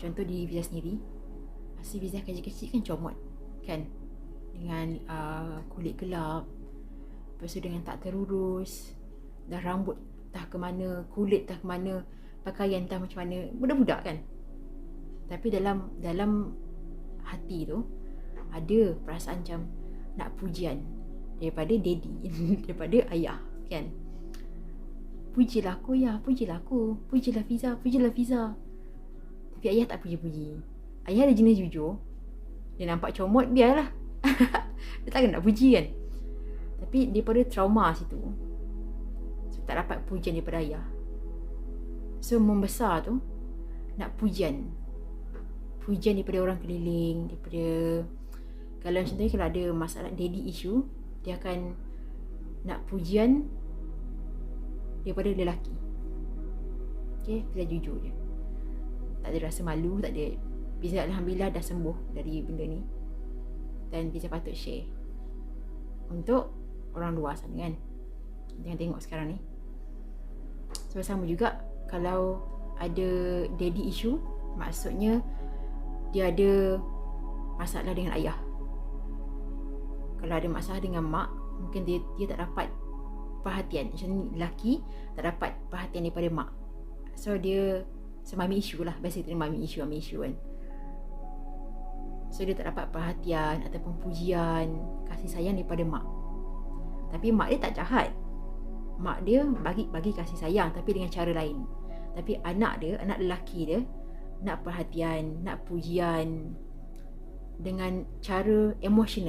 contoh diri Fiza sendiri, masa Fiza kecil-kecil kan comot kan, dengan kulit gelap, lepas tu dengan tak terurus, dah rambut tak ke mana, kulit tak ke mana, pakaian tak macam mana, budak-budak kan. Tapi dalam hati tu ada perasaan macam nak pujian daripada daddy daripada ayah kan. Pujilah aku ya, pujilah aku, pujilah Fiza, pujilah Fiza. Tapi ayah tak puji-puji. Ayah ada jenis jujur, dia nampak comot biarlah dia takkan nak puji kan. Tapi daripada trauma situ, so tak dapat pujian daripada ayah, so membesar tu nak pujian daripada orang keliling, daripada, kalau contohnya kalau ada masalah daddy issue, dia akan nak pujian daripada lelaki. Okay, Fiza jujur je, tak ada rasa malu, tak ada. Fiza alhamdulillah dah sembuh dari benda ni, dan Fiza patut share untuk orang luar sana kan, jangan tengok sekarang ni. So sama juga kalau ada daddy issue, maksudnya dia ada masalah dengan ayah. Kalau ada masalah dengan mak, mungkin dia tak dapat perhatian. Macam ni lelaki tak dapat perhatian daripada mak, so dia mummy issue lah, biasa terima mummy issue kan. So dia tak dapat perhatian ataupun pujian, kasih sayang daripada mak. Tapi mak dia tak jahat, mak dia bagi kasih sayang tapi dengan cara lain. Tapi anak lelaki dia nak perhatian, nak pujian dengan cara emosi.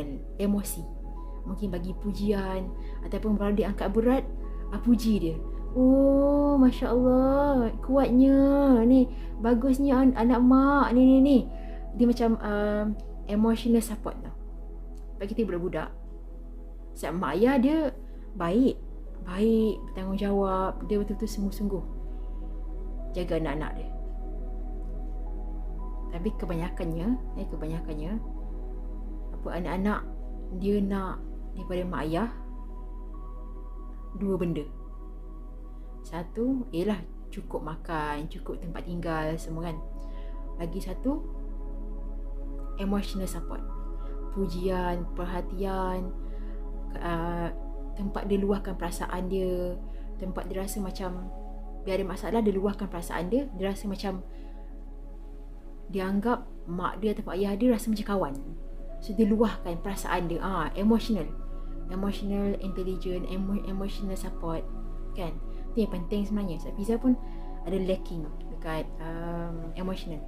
Mungkin bagi pujian, ataupun kalau dia angkat berat, puji dia. Oh, Masya Allah, kuatnya ni, bagusnya anak mak ni. Dia macam emotional support tau. Bagi kita budak-budak, sebab mak ayah dia baik, bertanggungjawab, dia betul-betul sungguh-sungguh jaga anak-anak dia. Tapi kebanyakannya apa, anak-anak dia nak daripada mak ayah dua benda. Satu ialah cukup makan, cukup tempat tinggal semua kan. Lagi satu, emotional support, pujian, perhatian, tempat dia luahkan perasaan dia, tempat dia rasa macam dia ada masalah, dia luahkan perasaan dia rasa macam dia anggap mak dia atau ayah dia rasa macam kawan. So dia luahkan perasaan dia, emotional intelligence, emotional support kan. Itu yang penting sebenarnya. Sebab Fiza pun ada lacking dekat emotional.